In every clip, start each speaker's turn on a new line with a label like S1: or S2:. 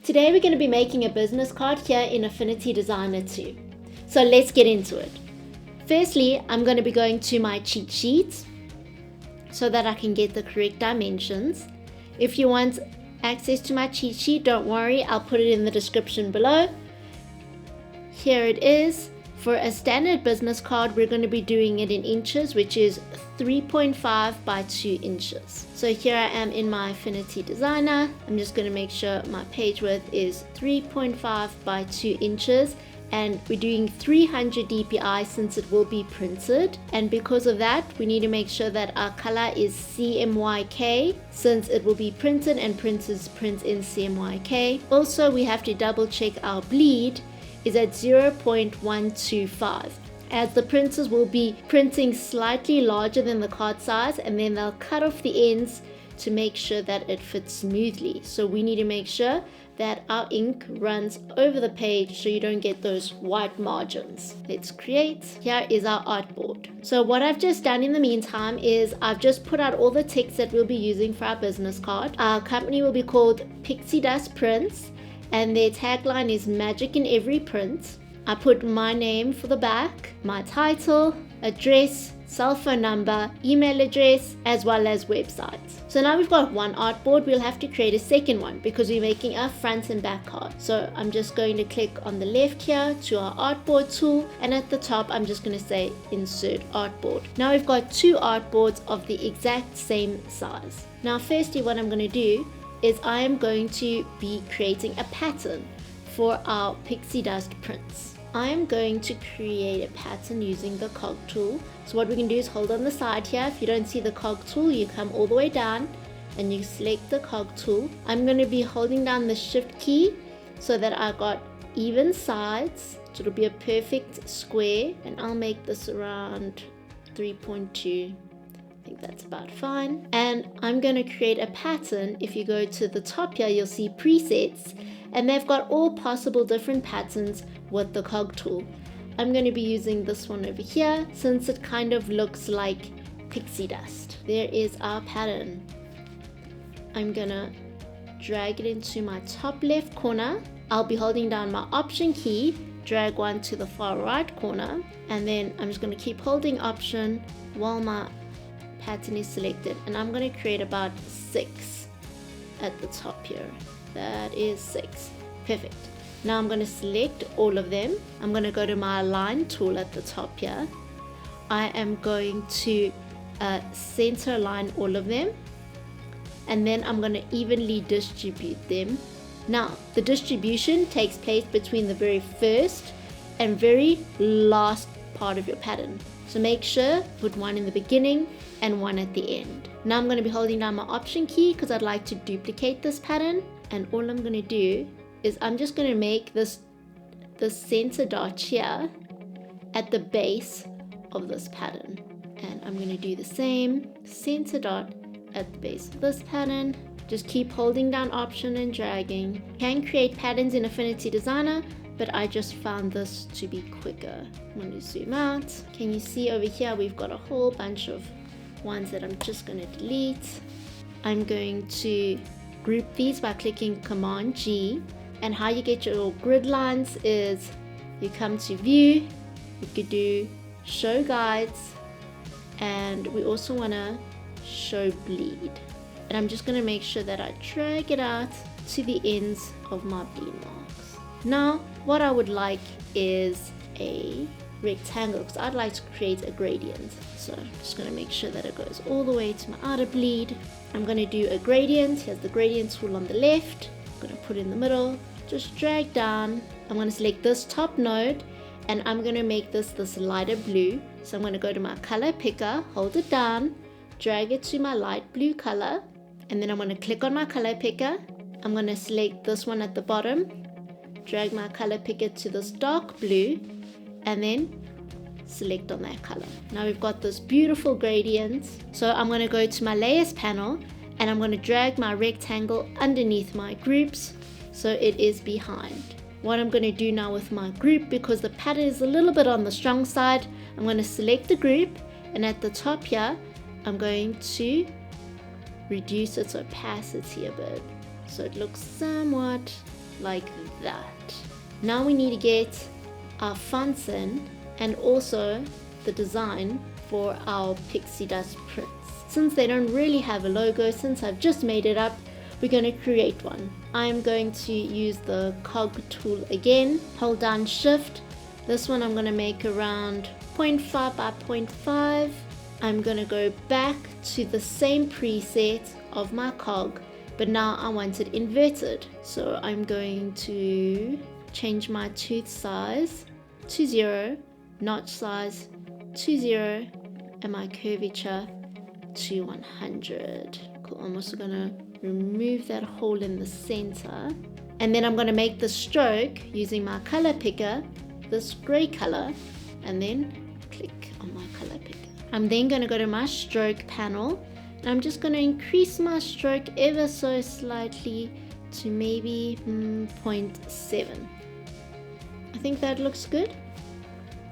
S1: Today we're going to be making a business card here in Affinity Designer 2. So let's get into it. Firstly, I'm going to be going to my cheat sheet so that I can get the correct dimensions. If you want access to my cheat sheet, don't worry, I'll put it in the description below. Here it is. For a standard business card, we're going to be doing it in inches, which is 3.5 by 2 inches. So here I am in my Affinity Designer. I'm just going to make sure my page width is 3.5 by 2 inches. And we're doing 300 dpi since it will be printed. And because of that, we need to make sure that our color is CMYK since it will be printed and printers print in CMYK. Also, we have to double check our bleed is at 0.125, as the printers will be printing slightly larger than the card size, and then they'll cut off the ends to make sure that it fits smoothly. So we need to make sure that our ink runs over the page so you don't get those white margins. Let's create. Here is our artboard. So what I've just done in the meantime is I've just put out all the text that we'll be using for our business card. Our company will be called Pixie Dust Prints, and their tagline is magic in every print. I put my name for the back, my title, address, cell phone number, email address, as well as websites. So now we've got one artboard, we'll have to create a second one because we're making a front and back card. So I'm just going to click on the left here to our artboard tool, and at the top I'm just going to say insert artboard. Now we've got two artboards of the exact same size. Now firstly, what I'm going to do is I am going to be creating a pattern for our pixie dust prints. I am going to create a pattern using the cog tool. So what we can do is hold on the side here. If you don't see the cog tool, you come all the way down and you select the cog tool. I'm going to be holding down the shift key so that I got even sides. So it'll be a perfect square, and I'll make this around 3.2. I think that's about fine. And I'm going to create a pattern. If you go to the top here, you'll see presets, and they've got all possible different patterns with the cog tool. I'm going to be using this one over here since it kind of looks like pixie dust. There is our pattern. I'm going to drag it into my top left corner. I'll be holding down my option key, drag one to the far right corner, and then I'm just going to keep holding option while my pattern is selected, and I'm going to create about 6 at the top here. That is 6. Perfect. Now I'm going to select all of them. I'm going to go to my align tool at the top here. I am going to center align all of them, and then I'm going to evenly distribute them. Now the distribution takes place between the very first and very last part of your pattern. So make sure put one in the beginning and one at the end. Now I'm going to be holding down my option key because I'd like to duplicate this pattern, and all I'm going to do is I'm just going to make this center dot here at the base of this pattern, and I'm going to do the same center dot at the base of this pattern. Just keep holding down option and dragging. You can create patterns in Affinity Designer, but I just found this to be quicker. I'm going to zoom out. Can you see over here we've got a whole bunch of ones that I'm just going to delete. I'm going to group these by clicking Command G, and how you get your grid lines is you come to view, you could do show guides, and we also want to show bleed. And I'm just going to make sure that I drag it out to the ends of my bleed marks. Now what I would like is a rectangle because I'd like to create a gradient. So I'm just going to make sure that it goes all the way to my outer bleed. I'm going to do a gradient. Here's the gradient tool on the left. I'm going to put it in the middle, just drag down. I'm going to select this top node, and I'm going to make this lighter blue. So I'm going to go to my color picker, hold it down, drag it to my light blue color, and then I'm going to click on my color picker. I'm going to select this one at the bottom, drag my color picker to this dark blue, and then select on that color. Now we've got this beautiful gradient. So I'm going to go to my layers panel, and I'm going to drag my rectangle underneath my groups so it is behind. What I'm going to do now with my group, because the pattern is a little bit on the strong side, I'm going to select the group, and at the top here I'm going to reduce its opacity a bit so it looks somewhat like that. Now we need to get our fonts in and also the design for our pixie dust prints. Since they don't really have a logo, since I've just made it up, we're going to create one. I'm going to use the cog tool again, hold down shift. This one I'm going to make around 0.5 by 0.5. I'm going to go back to the same preset of my cog, but now I want it inverted. So I'm going to change my tooth size to 0, notch size to 0, and my curvature to 100. Cool. I'm also going to remove that hole in the center, and then I'm going to make the stroke using my color picker, this gray color, and then click on my color picker. I'm then going to go to my stroke panel, and I'm just going to increase my stroke ever so slightly to maybe 0.7. I think that looks good.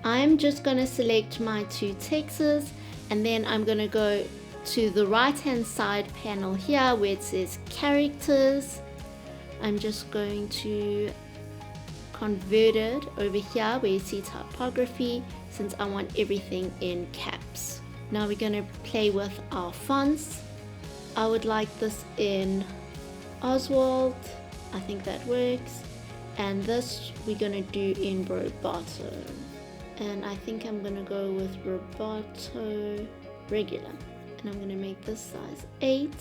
S1: I'm just going to select my two textures, and then I'm going to go to the right hand side panel here where it says characters. I'm just going to convert it over here where you see typography, since I want everything in caps. Now we're going to play with our fonts. I would like this in Oswald, I think that works, and this we're going to do in Roboto, and I think I'm going to go with Roboto regular, and I'm going to make this size 8.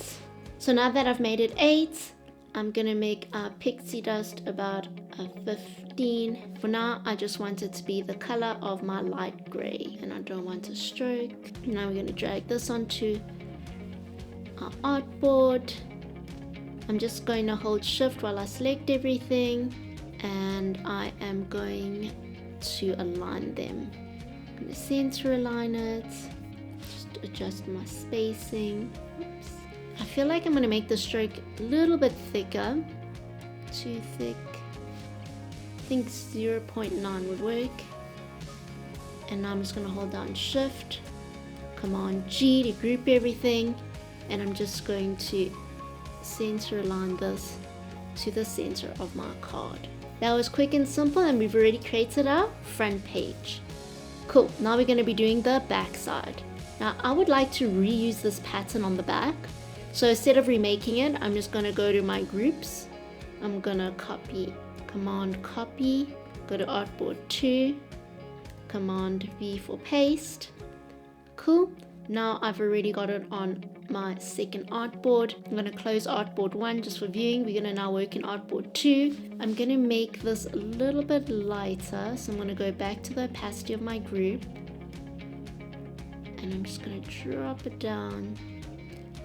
S1: So now that I've made it 8, I'm going to make our pixie dust about a 15. For now, I just want it to be the color of my light gray, and I don't want a stroke. Now we're going to drag this onto our artboard. I'm just going to hold shift while I select everything, and I am going to align them. I'm going to center align it, just adjust my spacing. Oops. I feel like I'm going to make the stroke a little bit thicker. Too thick. I think 0.9 would work. And now I'm just going to hold down shift, Command G to group everything, and I'm just going to center align this to the center of my card. That was quick and simple, and we've already created our front page. Cool, now we're going to be doing the back side. Now I would like to reuse this pattern on the back. So instead of remaking it, I'm just going to go to my groups. I'm going to copy, Command copy, go to artboard 2, Command V for paste. Cool. Now I've already got it on my second artboard. I'm going to close artboard 1 just for viewing. We're going to now work in artboard 2. I'm going to make this a little bit lighter. So I'm going to go back to the opacity of my group. And I'm just going to drop it down.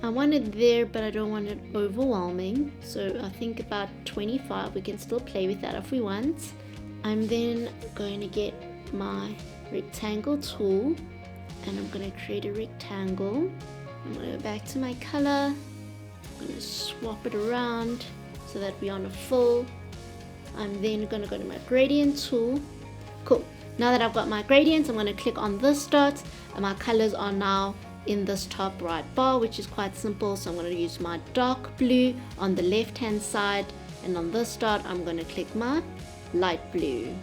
S1: I want it there, but I don't want it overwhelming. So I think about 25. We can still play with that if we want. I'm then going to get my rectangle tool, and I'm going to create a rectangle. I'm going to go back to my color. I'm going to swap it around so that we're on a full. I'm then going to go to my gradient tool. Cool. Now that I've got my gradients, I'm going to click on this dot, and my colors are now in this top right bar, which is quite simple. So I'm going to use my dark blue on the left hand side, and on this dot I'm going to click my light blue.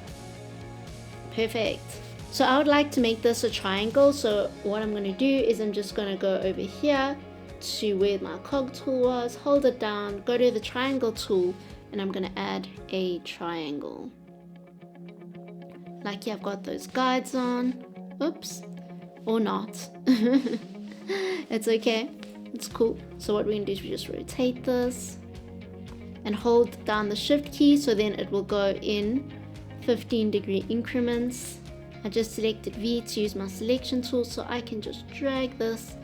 S1: Perfect. So I would like to make this a triangle. So what I'm going to do is I'm just going to go over here to where my cog tool was, hold it down, go to the triangle tool, and I'm going to add a triangle. Lucky I've got those guides on. Oops. Or not. It's okay. It's cool. So what we're going to do is we just rotate this and hold down the shift key, so then it will go in 15-degree increments. I just selected V to use my selection tool, so I can just drag this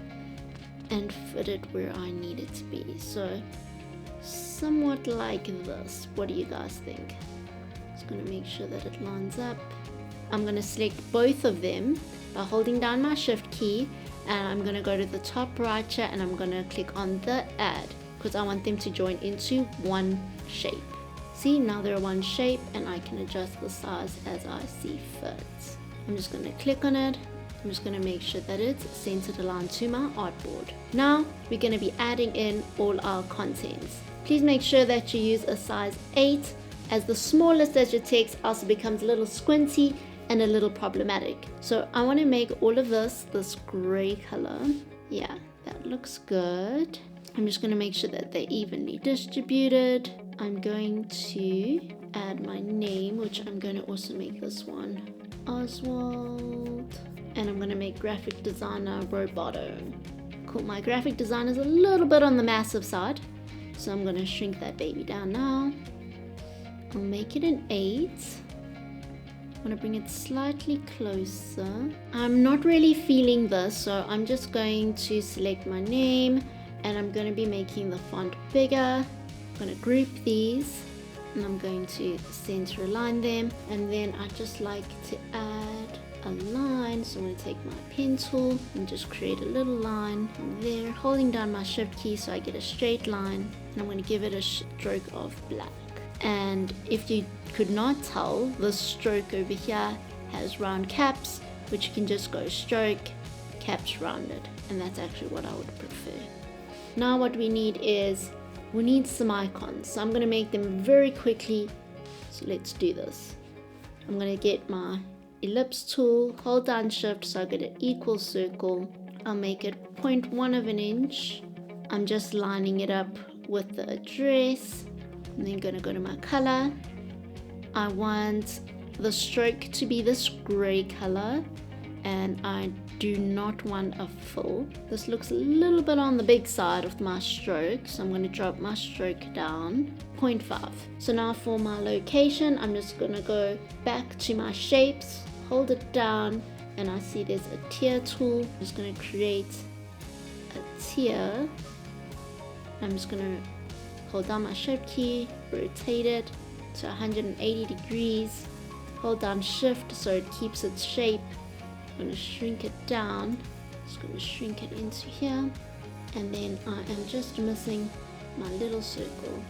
S1: and fit it where I need it to be. So somewhat like this. What do you guys think? Just going to make sure that it lines up. I'm going to select both of them by holding down my shift key, and I'm going to go to the top right here, and I'm going to click on the add, because I want them to join into one shape. See, now they're one shape, and I can adjust the size as I see fit. I'm just going to click on it. I'm just going to make sure that it's centered aligned to my artboard. Now we're going to be adding in all our contents. Please make sure that you use a size 8 as the smallest as your text also becomes a little squinty and a little problematic. So I want to make all of this gray color. Yeah, that looks good. I'm just going to make sure that they're evenly distributed. I'm going to add my name, which I'm going to also make this one Oswald, and I'm going to make graphic designer Roboto. Cool. My graphic design is a little bit on the massive side, so I'm going to shrink that baby down now. I'll make it an 8. I'm going to bring it slightly closer. I'm not really feeling this, so I'm just going to select my name, and I'm going to be making the font bigger. I'm going to group these, and I'm going to center align them, and then I just like to add a line. So I'm going to take my pen tool and just create a little line from there, holding down my shift key so I get a straight line, and I'm going to give it a stroke of black. And if you could not tell, this stroke over here has round caps, which you can just go stroke, caps rounded, and that's actually what I would prefer. Now what we need is, we need some icons, so I'm going to make them very quickly. So let's do this. I'm going to get my ellipse tool, hold down shift so I get an equal circle. I'll make it 0.1 of an inch. I'm just lining it up with the address. I'm then going to go to my color. I want the stroke to be this gray color, and I do not want a full. This looks a little bit on the big side of my stroke, so I'm going to drop my stroke down 0.5. So now for my location, I'm just going to go back to my shapes, hold it down, and I see there's a tier tool. I'm just going to create a tier. I'm just going to hold down my shift key, rotate it to 180 degrees, hold down shift so it keeps its shape. I'm going to shrink it down, just going to shrink it into here, and then I am just missing my little circle.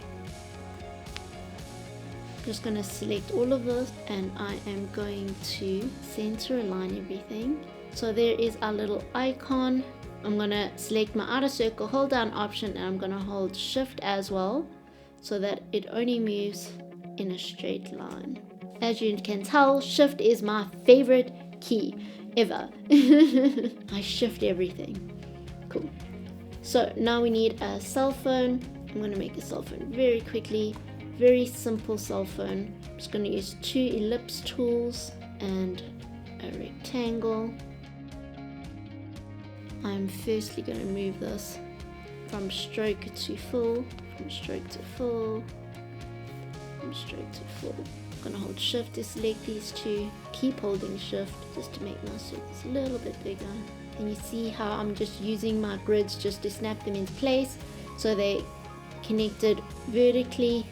S1: Just going to select all of this, and I am going to center align everything. So there is our little icon. I'm going to select my outer circle, hold down option, and I'm going to hold shift as well so that it only moves in a straight line. As you can tell, shift is my favorite key ever. I shift everything. Cool. So now we need a cell phone. I'm going to make a cell phone very quickly. Very simple cell phone. I'm just going to use 2 ellipse tools and a rectangle. I'm firstly going to move this from stroke to full, from stroke to full, from stroke to full. I'm going to hold shift to select these two, keep holding shift just to make my circles a little bit bigger. And you see how I'm just using my grids just to snap them into place so they connected vertically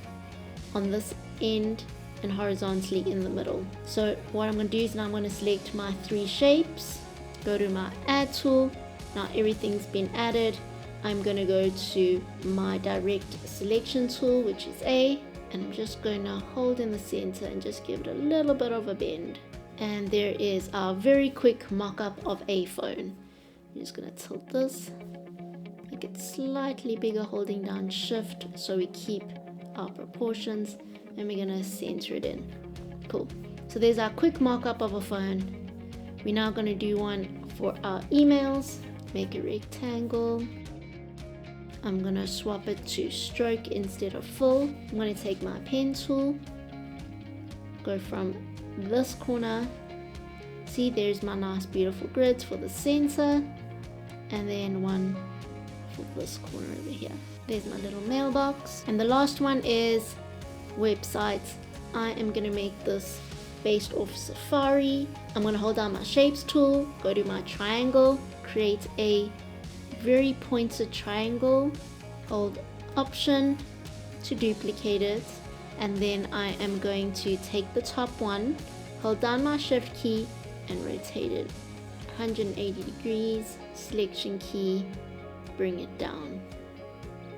S1: on this end and horizontally in the middle. So what I'm going to do is now I'm going to select my 3 shapes, go to my add tool. Now everything's been added. I'm going to go to my direct selection tool, which is A, and I'm just going to hold in the center and just give it a little bit of a bend. And there is our very quick mock-up of a phone. I'm just going to tilt this, make it slightly bigger, holding down shift so we keep our proportions, and we're going to center it in. Cool. So there's our quick mock-up of a phone. We're now going to do one for our emails. Make a rectangle. I'm going to swap it to stroke instead of full. I'm going to take my pen tool, go from this corner. See, there's my nice beautiful grids for the center, and then one for this corner over here. There's my little mailbox. And the last one is websites. I am going to make this based off Safari. I'm going to hold down my shapes tool, go to my triangle, create a very pointed triangle, hold option to duplicate it, and then I am going to take the top one, hold down my shift key and rotate it 180 degrees, selection key, bring it down.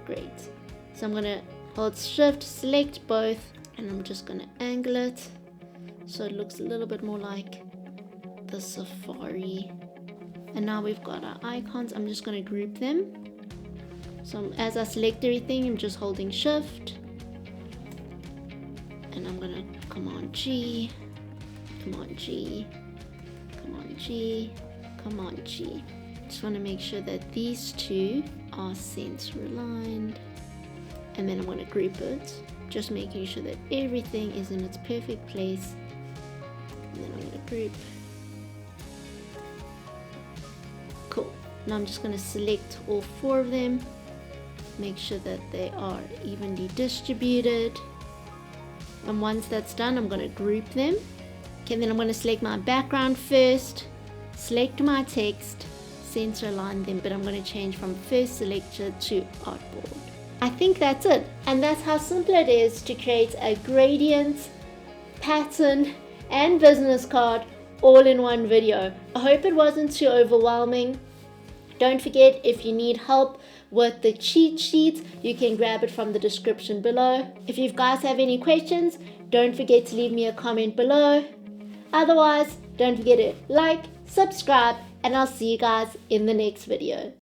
S1: Great. So I'm going to hold shift, select both, and I'm just going to angle it so it looks a little bit more like the Safari. And now we've got our icons. I'm just going to group them. So as I select everything, I'm just holding shift and I'm gonna Command G, Command G, Command G, Command G. Just want to make sure that these two are center aligned, and then I'm going to group it, just making sure that everything is in its perfect place, and then I'm going to group. Cool. Now I'm just going to select all 4 of them, make sure that they are evenly distributed, and once that's done I'm going to group them. Okay, then I'm going to select my background first, select my text, center align them, but I'm going to change from first selector to artboard. I think that's it, and that's how simple it is to create a gradient, pattern, and business card all in one video. I hope it wasn't too overwhelming. Don't forget, if you need help with the cheat sheet, you can grab it from the description below. If you guys have any questions, don't forget to leave me a comment below. Otherwise, don't forget to like, subscribe, and I'll see you guys in the next video.